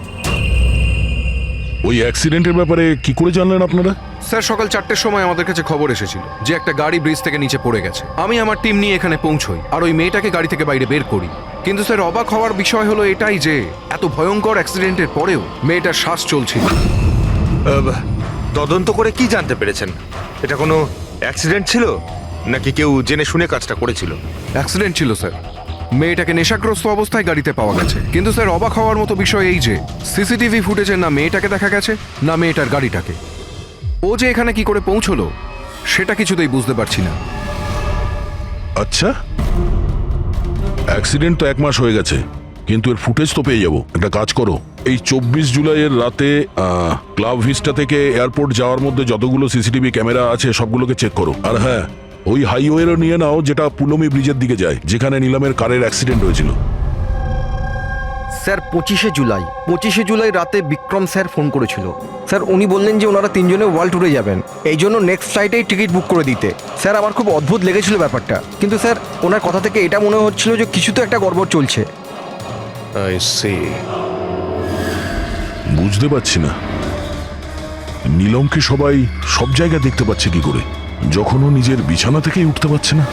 Speaker 5: ওই অ্যাক্সিডেন্টের ব্যাপারে কি করে জানলেন আপনারা?
Speaker 11: স্যার সকাল 4টের সময় আমাদের কাছে খবর এসেছিল যে একটা গাড়ি ব্রিজ থেকে নিচে পড়ে গেছে। আমি আমার টিম নিয়ে এখানে পৌঁছই আর ওই মেয়েটাকে গাড়ি থেকে বাইরে বের করি। কিন্তু স্যার অবাক হওয়ার বিষয় হলো এটাই যে এত ভয়ঙ্কর অ্যাক্সিডেন্টের পরেও মেয়েটার শ্বাস চলছিল।
Speaker 14: তদন্ত করে কি জানতে পেরেছেন? এটা কোনো অ্যাক্সিডেন্ট ছিল নাকি কেউ জেনে শুনে কাজটা করেছিল?
Speaker 11: অ্যাক্সিডেন্ট ছিল স্যার। মেয়েটাকে নেশাগ্রস্ত অবস্থায় গাড়িতে পাওয়া গেছে। কিন্তু স্যার অবাক হওয়ার মতো বিষয় এই যে সিসিটিভি ফুটেজে না মেয়েটাকে দেখা গেছে, না মেয়েটার গাড়িটাকে। ও যে এখানে কি করে পৌঁছলো সেটা কিছুতেই বুঝতে পারছি না।
Speaker 5: আচ্ছা, অ্যাক্সিডেন্ট তো 1 মাস হয়ে গেছে, কিন্তু এর ফুটেজ তো পেয়ে যাবো। একটা কাজ করো, এই 24 জুলাইয়ের রাতে ক্লাব ভিস্টা থেকে এয়ারপোর্ট যাওয়ার মধ্যে যতগুলো সিসিটিভি ক্যামেরা আছে সবগুলোকে চেক করো। আর হ্যাঁ, ওই হাইওয়েরও নিয়ে নাও যেটা পুলমি ব্রিজের দিকে যায়, যেখানে নিলামের কারের অ্যাক্সিডেন্ট হয়েছিল।
Speaker 2: স্যার 25শে জুলাই রাতে বিক্রম স্যার ফোন করেছিল। স্যার উনি বললেন যে ওনারা 3 জনে ওয়ার্ল্ড ট্যুরে যাবেন, এই জন্য নেক্সট ফ্লাইটেই টিকিট বুক করে দিতে। স্যার আমার খুব অদ্ভুত লেগেছিল ব্যাপারটা, কিন্তু স্যার ওনার কথা থেকে এটা মনে হচ্ছিল যে কিছু তো একটা গড়বড় চলছে।
Speaker 4: I see.
Speaker 5: বুঝতে পারছি না নীলমকে সবাই সব জায়গায় দেখতে পাচ্ছে কি করে, যখন ও নিজের বিছানা থেকেই উঠতে পারছে না।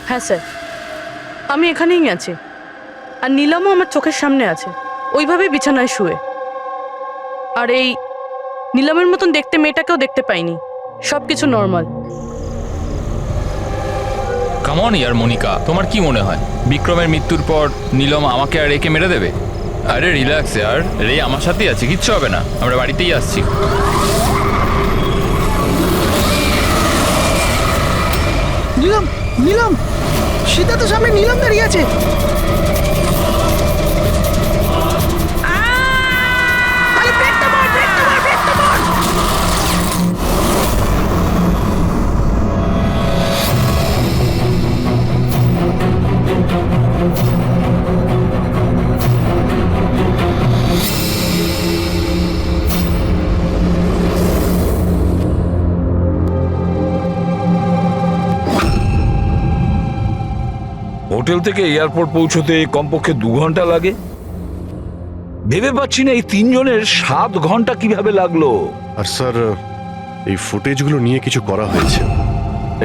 Speaker 10: হ্যাঁ স্যার, আমি এখানেই আছি, আর নীলমও আমার চোখের সামনে আছে, ওইভাবেই বিছানায় শুয়ে। আর এই নীলমের মতন দেখতে মেয়েটাকেও দেখতে পাইনি, সব কিছু নর্মাল।
Speaker 1: কামন ইয়ার মনিকা, তোমার কি মনে হয় বিক্রমের মৃত্যুর পর নীলম আমাকে আর রেকে মেরে দেবে? আরে রিল্যাক্স ইয়ার, রে আমার সাথেই আছে, কিচ্ছু হবে না, আমরা বাড়িতেই আসছি।
Speaker 13: নীলম, নীলম, সিদ্ধার্থ সামনে নীলম দাঁড়িয়ে আছে। আরে ব্রেকটা মার, ব্রেকটা মার, ব্রেকটা মার।
Speaker 3: হোটেল থেকে এয়ারপোর্ট পৌঁছতে কমপক্ষে 2 ঘন্টা লাগে। ভেবে পাচ্ছি না এই 3 জনের 7 ঘন্টা কিভাবে লাগলো।
Speaker 4: আর স্যার এই ফুটেজগুলো নিয়ে কিছু করা হয়েছে।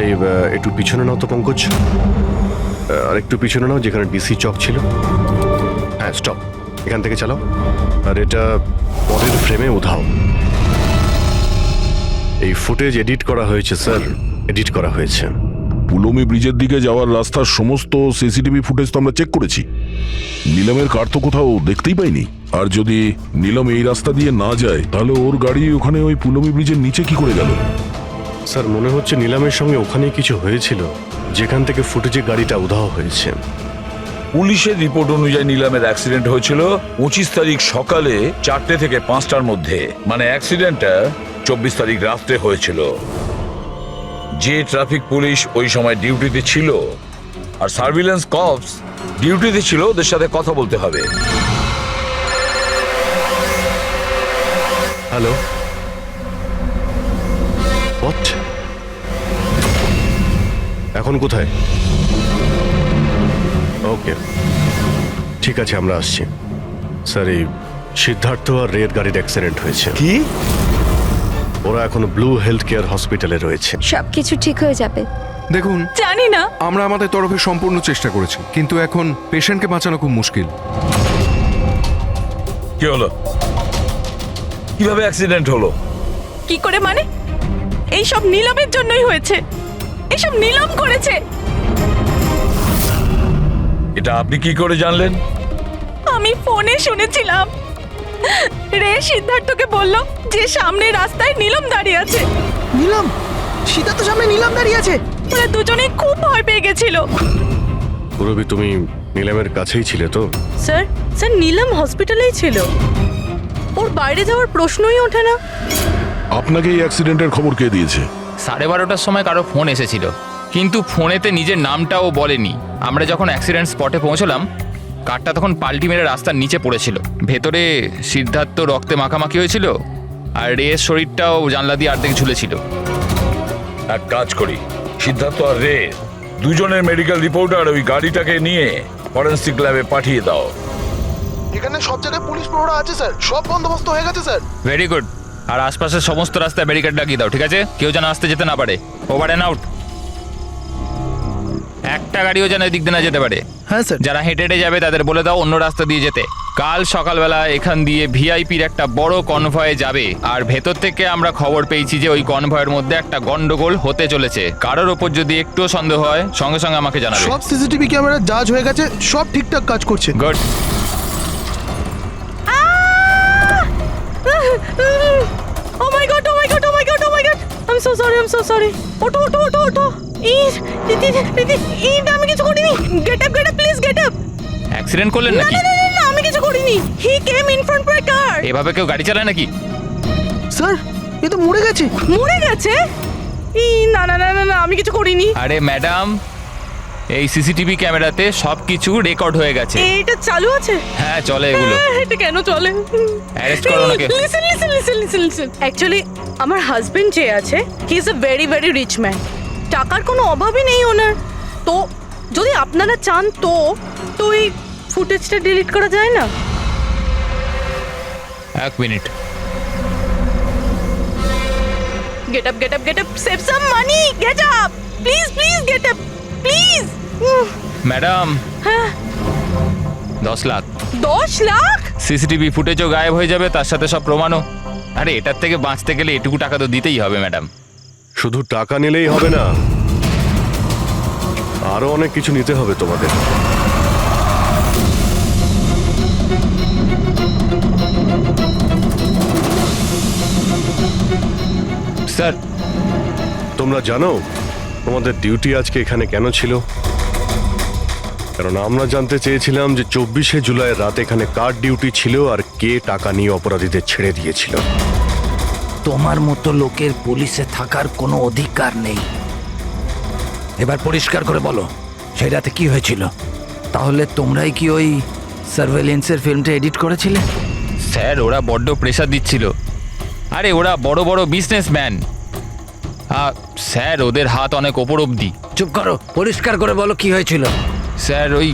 Speaker 4: এই একটু পিছনে নাও তো পঙ্কজ, আর একটু পিছনে নাও যেখানে ডিসি চক ছিল। হ্যাঁ স্টপ, এখান থেকে চালাও। আর এটা পরের ফ্রেমে উধাও। এই ফুটেজ এডিট করা হয়েছে স্যার, এডিট করা হয়েছে।
Speaker 5: পুলমি ব্রিজের দিকে যাওয়ার রাস্তার সমস্ত সিসিটিভি ফুটেজ তো আমরা চেক করেছি। নিলামের কার তো কোথাও দেখতেই পাইনি। আর যদি নিলাম এই রাস্তা দিয়ে না যায়, তাহলে ওর গাড়ি ওখানে ওই পুলমি ব্রিজের নিচে কি করে গেল?
Speaker 4: স্যার মনে হচ্ছে নিলামের সঙ্গে ওখানেই কিছু হয়েছিল, যেখান থেকে ফুটেজে গাড়িটা উধাও হয়েছে।
Speaker 3: পুলিশের রিপোর্ট অনুযায়ী নিলামের অ্যাক্সিডেন্ট হয়েছিল 25 তারিখ সকালে 4টে থেকে 5টার মধ্যে, মানে অ্যাক্সিডেন্টটা 24 তারিখ রাত্রে হয়েছিল। যে ট্রাফিক পুলিশ ওই সময় ডিউটিতে ছিল আর সার্ভিলেন্স কপস ডিউটিতে ছিল, ওদের সাথে কথা বলতে হবে।
Speaker 4: Hello, what? এখন কোথায়? ওকে, ঠিক আছে, আমরা আসছি। স্যার এই সিদ্ধার্থ আর রের গাড়ির অ্যাক্সিডেন্ট হয়েছে।
Speaker 3: কি?
Speaker 4: ওরা এখন ব্লু হেলথ কেয়ার হসপিটালে রয়েছে।
Speaker 8: সবকিছু ঠিক হয়ে যাবে।
Speaker 11: দেখুন,
Speaker 7: জানি না।
Speaker 11: আমরা আমাদের তরফে সম্পূর্ণ চেষ্টা করেছি, কিন্তু এখন পেশেন্টকে বাঁচানো খুব মুশকিল।
Speaker 3: কি হলো? কিভাবে অ্যাক্সিডেন্ট হলো?
Speaker 7: কি করে মানে? এই সব নীলমের জন্যই হয়েছে, এইসব নীলম করেছে।
Speaker 3: এটা আপনি কি করে জানলেন?
Speaker 7: আমি ফোনে শুনেছিলাম, রে সিদ্ধার্থকে বলল যে সামনে রাস্তায় নীলম দাঁড়িয়ে আছে।
Speaker 13: নীলম, সিদ্ধার্থ সামনে নীলম দাঁড়িয়ে আছে।
Speaker 7: ওরা দুজনেই খুব ভয় পেয়ে গেছিল।
Speaker 4: পুরবি তুমি নিলামের কাছেই ছিলে তো?
Speaker 10: স্যার, স্যার নীলম হসপিটালেই ছিল, ওর বাইরে যাওয়ার প্রশ্নই ওঠে না।
Speaker 5: আপনাকে এই অ্যাক্সিডেন্টের খবর কে দিয়েছে?
Speaker 1: 12:30টার সময় কারো ফোন এসেছিল, কিন্তু ফোনেতে নিজের নামটাও বলেনি। আমরা যখন অ্যাক্সিডেন্ট স্পটে পৌঁছলাম, কারটা তখন পাল্টি মেরে রাস্তার নিচে পড়েছিল। ভেতরে সিদ্ধার্থ রক্তে মাখামাখি হয়েছিল, আর রের শরীরটাও জানলা দিয়ে অর্ধেক ঝুলেছিল।
Speaker 3: এক কাজ করি, সিদ্ধার্থ আর রে দুজনের মেডিকেল রিপোর্ট আর ওই গাড়িটাকে নিয়ে ফরেন্সিক ল্যাবে পাঠিয়ে দাও।
Speaker 13: এখানে সব জায়গায় পুলিশ প্রহরা আছে স্যার, সব বন্দোবস্ত হয়ে গেছে স্যার।
Speaker 1: Very good. আর আশপাশের সমস্ত রাস্তায় ব্যারিকেড লাগিয়ে দাও, ঠিক আছে? কেউ যেন আসতে যেতে না পারে। Over and out. একটা গাড়িও যেন এদিক দিয়ে না যেতে পারে।
Speaker 13: হ্যাঁ স্যার।
Speaker 1: যারা হেঁটে হেঁটে যাবে তাদের বলে দাও অন্য রাস্তা দিয়ে যেতে। কাল সকালবেলা এখান দিয়ে ভিআইপির একটা বড় কনভয় যাবে, আর ভেতর থেকে আমরা খবর পেয়েছি যে ওই কনভয়ের মধ্যে একটা গন্ডগোল হতে চলেছে। কারোর ওপর যদি একটু সন্দেহ হয়, সঙ্গে সঙ্গে আমাকে জানাবে।
Speaker 13: সব সিসিটিভি ক্যামেরা জাজ হয়ে গেছে, সব ঠিকঠাক কাজ করছে।
Speaker 1: Good.
Speaker 10: I am so sorry. ওঠো ওঠো ওঠো ওঠো। আমি কিছু করিনি। Get up please get up.
Speaker 1: Accident করলেন নাকি?
Speaker 10: না আমি কিছু করিনি। হি কেম ইন ফ্রন্ট মাই কার।
Speaker 1: এভাবে কেউ গাড়ি চালায় নাকি?
Speaker 13: স্যার এ তো মরে গেছে।
Speaker 10: মরে গেছে? না না না না না আমি কিছু করিনি।
Speaker 1: আরে ম্যাডাম, এই সিসিটিভি ক্যামেরাতে সবকিছু রেকর্ড হয়ে গেছে।
Speaker 10: এটা চালু আছে?
Speaker 1: হ্যাঁ চলে এগুলো।
Speaker 10: এটা কেন চলে?
Speaker 1: অ্যারেস্ট করো ওনাকে।
Speaker 10: লিসেন অ্যাকচুয়ালি আমার হাজবেন্ড যে আছে he is a very very rich man. টাকার কোনো অভাবই নেই ওনার। তো যদি আপনারা চান তো এই ফুটেজটা ডিলিট করা যায় না?
Speaker 1: এক minute.
Speaker 10: Get up save some money. Get up please get up please.
Speaker 1: Madam,
Speaker 10: হ্যাঁ
Speaker 1: 10 লাখ।
Speaker 10: 10 লাখ?
Speaker 1: সিসিটিভি ফুটেজও গায়েব হয়ে যাবে, তার সাথে সব প্রমাণও। আরে এটার থেকে বাঁচতে গেলে এটুকু টাকা তো দিতেই হবে ম্যাডাম।
Speaker 4: শুধু টাকা নিলেই হবে না, আরো অনেক কিছু নিতে হবে তোমাদের।
Speaker 1: স্যার,
Speaker 4: তোমরা জানো তোমাদের ডিউটি আজকে এখানে কেন ছিল? কারণ আমরা জানতে চেয়েছিলাম যে 24শে জুলাই রাত এখানে কার ডিউটি ছিল আর কে টাকা নিয়ে অপরাধীদের ছেড়ে দিয়েছিল।
Speaker 15: তোমার মতো লোকের পুলিশে থাকার কোনো অধিকার নেই। এবার পরিষ্কার করে বলো সেই রাতে কি হয়েছিল? তাহলে তোমরাই কি ওই সার্ভেলেন্সের ফিল্মটা এডিট করেছিলে?
Speaker 1: স্যার ওরা বড্ড প্রেশার দিচ্ছিল। আরে ওরা বড় বড় বিজনেসম্যান, স্যার ওদের হাত অনেক ওপর অবধি।
Speaker 15: চুপ করো, পরিষ্কার করে বলো কি হয়েছিল।
Speaker 1: স্যার ওই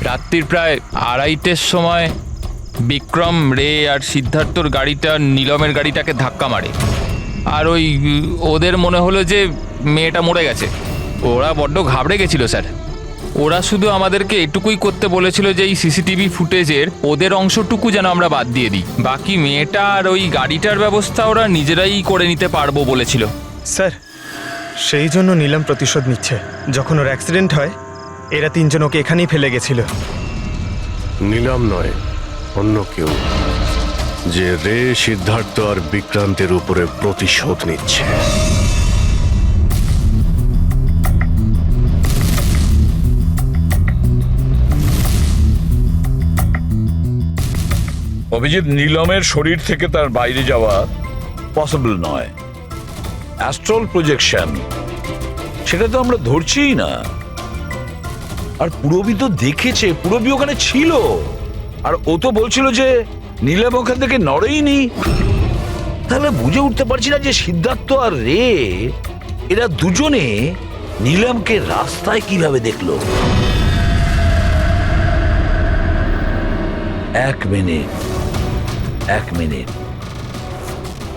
Speaker 1: রাত্রির প্রায় 2:30টার সময় বিক্রম, রে আর সিদ্ধার্থর গাড়িটা নীলমের গাড়িটাকে ধাক্কা মারে। আর ওই ওদের মনে হলো যে মেয়েটা মরে গেছে। ওরা বড্ড ঘাবড়ে গেছিল স্যার। ওরা শুধু আমাদেরকে এটুকুই করতে বলেছিল যে এই সিসিটিভি ফুটেজের ওদের অংশটুকু যেন আমরা বাদ দিয়ে দিই, বাকি মেয়েটা আর ওই গাড়িটার ব্যবস্থা ওরা নিজেরাই করে নিতে পারবো বলেছিল।
Speaker 12: স্যার সেই জন্য নীলম প্রতিশোধ নিচ্ছে। যখন ওর অ্যাক্সিডেন্ট হয় এরা 3 জন ওকে এখানেই ফেলে গেছিল।
Speaker 4: নিলাম নয়, অন্য কেউ, যে রে, সিদ্ধার্থ আর বিক্রান্তের উপরে প্রতিশোধ নিচ্ছে।
Speaker 3: অভিজিৎ, নীলমের শরীর থেকে তার বাইরে যাওয়া পসিবল নয়। অ্যাস্ট্রাল প্রজেকশন সেটা তো আমরা ধরছিই না। আর পুরবি তো দেখেছে, পুরবি ওখানে ছিল, আর ও তো বলছিল যে নীলম ওখান থেকে নড়েইনি। তাহলে বুঝে উঠতে পারছি না যে সিদ্ধার্থ আর রে এরা দুজনে নীলমকে রাস্তায় কিভাবে দেখলো। এক মিনিট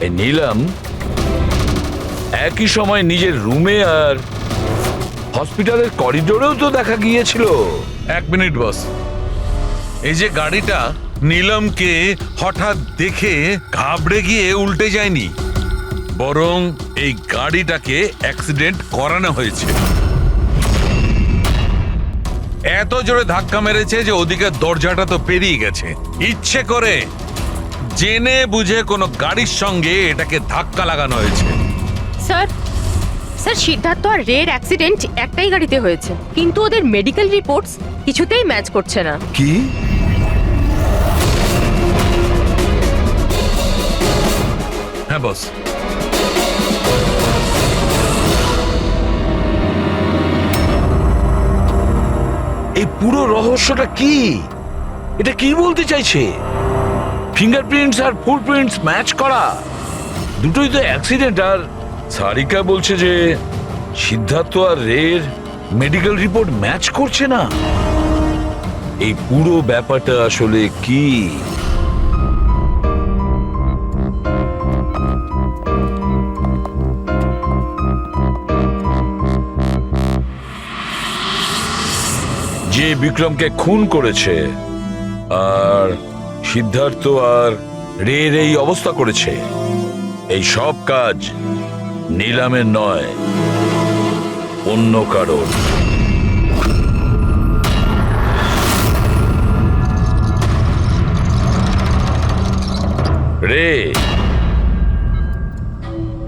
Speaker 3: এই নীলম একই সময় নিজের রুমে আর হসপিটালের করিডোরেও তো দেখা গিয়েছিল।
Speaker 16: 1 মিনিট বস, এই যে গাড়িটা নীলমকে হঠাৎ দেখে ঘাবড়ে গিয়ে উল্টে যায়নি, বরং এই গাড়িটাকে অ্যাক্সিডেন্ট করানো হয়েছে। এত জোরে ধাক্কা মেরেছে যে ওদিকে দরজাটা তো পেরিয়ে গেছে। ইচ্ছে করে জেনে বুঝে কোনো গাড়ির সঙ্গে এটাকে ধাক্কা লাগানো হয়েছে।
Speaker 6: স্যার সিদ্ধার্থ আর রের অ্যাক্সিডেন্ট একটাই গাড়িতে হয়েছে, কিন্তু ওদের মেডিকেল রিপোর্টস কিছুতেই ম্যাচ করছে না।
Speaker 3: কি?
Speaker 16: হ্যাঁ বস,
Speaker 3: এই পুরো রহস্যটা কি? এটা কি বলতে চাইছে? ফিঙ্গারপ্রিন্টস আর ফুটপ্রিন্টস ম্যাচ করা, দুটোই তো অ্যাক্সিডেন্ট। আর সারিকা বলছে যে সিদ্ধার্থ আর রের মেডিকেল রিপোর্ট ম্যাচ করছে না। এই পুরো ব্যাপারটা আসলে কি? যে বিক্রমকে খুন করেছে আর সিদ্ধার্থ আর রের এই অবস্থা করেছে, এই সব কাজ নীলামের নয়, অন্য কারোর। রে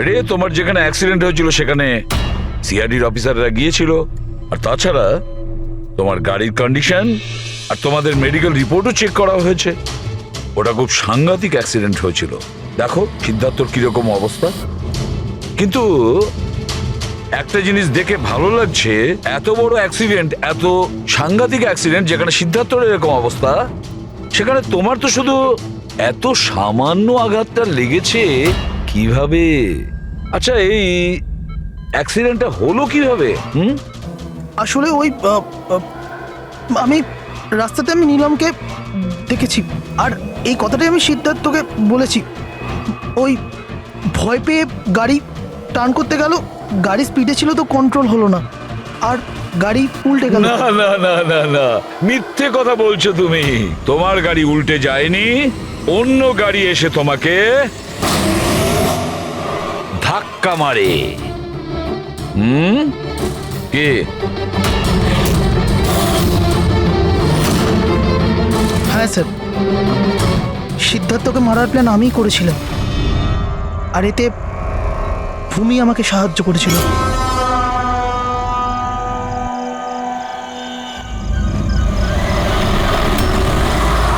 Speaker 3: রে তোমার যেখানে অ্যাক্সিডেন্ট হয়েছিল সেখানে সিআইডির অফিসাররা গিয়েছিল। আর তাছাড়া তোমার গাড়ির কন্ডিশন আর তোমাদের মেডিকেল রিপোর্টও চেক করা হয়েছে। ওটা খুব সাংঘাতিক অ্যাক্সিডেন্ট হয়েছিল। দেখো সিদ্ধার্থর কিরকম অবস্থা। কিন্তু একটা জিনিস দেখে ভালো লাগছে, এত বড় অ্যাক্সিডেন্ট, এত সাংঘাতিক অ্যাক্সিডেন্ট যেখানে সিদ্ধার্থর এরকম অবস্থা, সেখানে তোমার তো শুধু এত সামান্য আঘাতটা লেগেছে কিভাবে? আচ্ছা, এই অ্যাক্সিডেন্টটা হলো কিভাবে?
Speaker 13: আসলে ওই আমি রাস্তাতে আমি নীলমকে দেখেছি, আর এই কথাটাই আমি সিদ্ধার্থকে বলেছি। ওই ভয় পেয়ে গাড়ি টার্ন করতে গেল, গাড়ি স্পিডে ছিল তো কন্ট্রোল হলো না, আর গাড়ি উল্টে গেল।
Speaker 3: না না না না না, মিথ্যে কথা বলছো তুমি। তোমার গাড়ি উল্টে যায়নি, অন্য গাড়ি এসে তোমাকে ধাক্কা মারে। কে?
Speaker 13: হ্যাঁ স্যার, সিদ্ধার্থকে মারার প্ল্যান আমিই করেছিলাম, আর এতে ভূমি আমাকে সাহায্য করেছিল।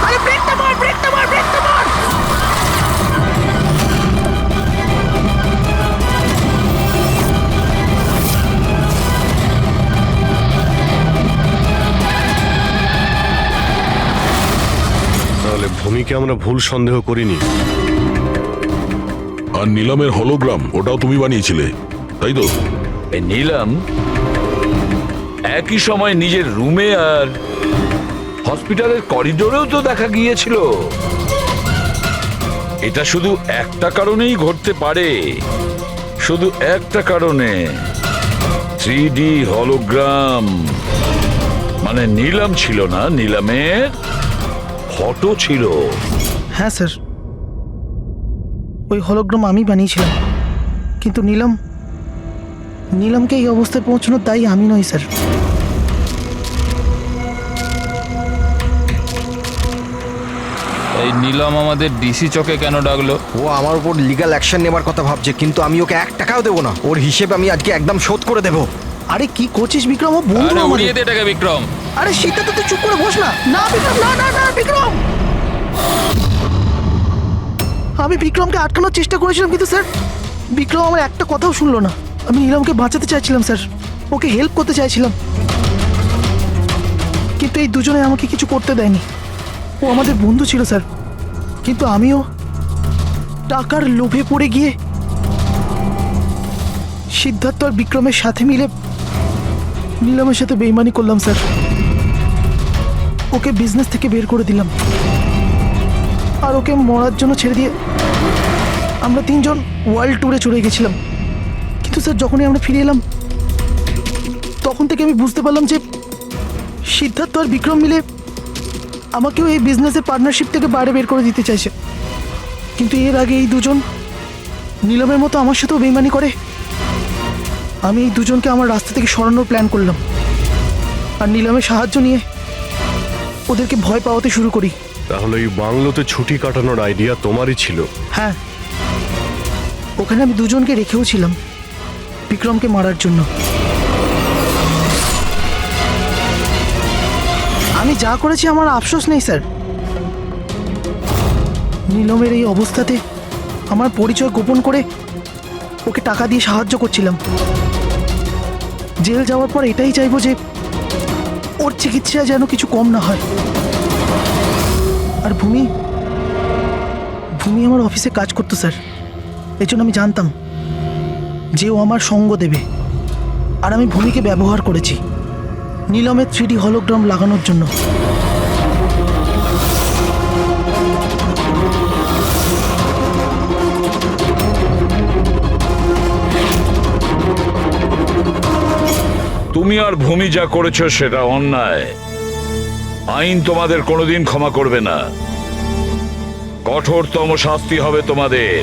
Speaker 13: আরে ব্রেকটা মার, ব্রেকটা মার, ব্রেকটা মার!
Speaker 4: তাহলে ভূমিকে আমরা ভুল সন্দেহ করিনি।
Speaker 5: আর নিলামের হলোগ্রাম ওটাও তুমি বানিয়েছিলে, তাই তো?
Speaker 3: নিলাম একই সময় নিজের রুমে আর হসপিটালের করিডোরেও তো দেখা গিয়েছিল। এটা শুধু একটা কারণেই ঘটতে পারে, শুধু একটা কারণে। 3D হলোগ্রাম মানে নিলাম ছিল না, নিলামের ফটো ছিল।
Speaker 13: হ্যাঁ স্যার, ওই হলোগ্রাম আমি বানিয়েছিলাম, কিন্তু নীলমকে এই অবস্থায় পৌঁছানোর দায়ী আমি নই স্যার।
Speaker 1: এই নিলাম আমাদের ডিসি চকে কেন ডাকলো?
Speaker 2: ও আমার উপর লিগ্যাল অ্যাকশন নেবার কথা ভাবছে, কিন্তু আমি ওকে 1 টাকাও দেবো না। ওর হিসেব আমি আজকে একদম শোধ করে দেবো।
Speaker 13: আরে কি করছিস বিক্রম? ও বন্ধু
Speaker 1: আরে
Speaker 13: আমাদের।
Speaker 1: উড়িয়ে দে এটাকে বিক্রম।
Speaker 13: আরে সিদ্ধার্থ, তুই চুপ করে বস না। না বিক্রম, না না না বিক্রম। আমি বিক্রমকে আটকানোর চেষ্টা করেছিলাম, কিন্তু স্যার বিক্রম আমার একটা কথাও শুনলো না। আমি নীলমকে বাঁচাতে চাইছিলাম স্যার, ওকে হেল্প করতে চাইছিলাম, কিন্তু এই দুজনে আমাকে কিছু করতে দেয়নি। ও আমাদের বন্ধু ছিল স্যার, কিন্তু আমিও টাকার লোভে পড়ে গিয়ে সিদ্ধার্থ আর বিক্রমের সাথে মিলে নীলমের সাথে বেইমানি করলাম স্যার। ওকে বিজনেস থেকে বের করে দিলাম, আর ওকে মরার জন্য ছেড়ে দিয়ে আমরা 3 জন ওয়ার্ল্ড ট্যুরে চলে গেছিলাম। কিন্তু স্যার যখনই আমরা ফিরে এলাম, তখন থেকে আমি বুঝতে পারলাম যে সিদ্ধার্থ আর বিক্রম মিলে আমাকেও এই বিজনেসের পার্টনারশিপ থেকে বাইরে বের করে দিতে চাইছে। কিন্তু এর আগে এই দুজন নীলমের মতো আমার সাথেও বেইমানি করে। আমি এই দুজনকে আমার রাস্তা থেকে সরানোর প্ল্যান করলাম, আর নীলমের সাহায্য নিয়ে ওদেরকে ভয় পাওয়াতে শুরু করি।
Speaker 4: তাহলে এই বাংলোতে ছুটি কাটানোর আইডিয়া তোমারই ছিল?
Speaker 13: হ্যাঁ, ওখানে আমি দুজনকে রেখেও ছিলাম বিক্রমকে মারার জন্য। আমি যা করেছি আমার আফসোস নেই স্যার। নীলমের এই অবস্থাতে আমার পরিচয় গোপন করে ওকে টাকা দিয়ে সাহায্য করছিলাম। জেল যাওয়ার পর এটাই চাইবো যে ওর চিকিৎসায় যেন কিছু কম না হয়। আর ভূমি আমার অফিসে কাজ করতো স্যার, এই জন্য আমি জানতাম যে ও আমার সঙ্গ দেবে, আর আমি ভূমিকে ব্যবহার করেছি নীলমের 3D হলোগ্রাম লাগানোর জন্য।
Speaker 3: তুমি আর ভূমি যা করেছো সেটা অন্যায়। আইন তোমাদের কোনোদিন ক্ষমা করবে না, কঠোরতম শাস্তি হবে তোমাদের।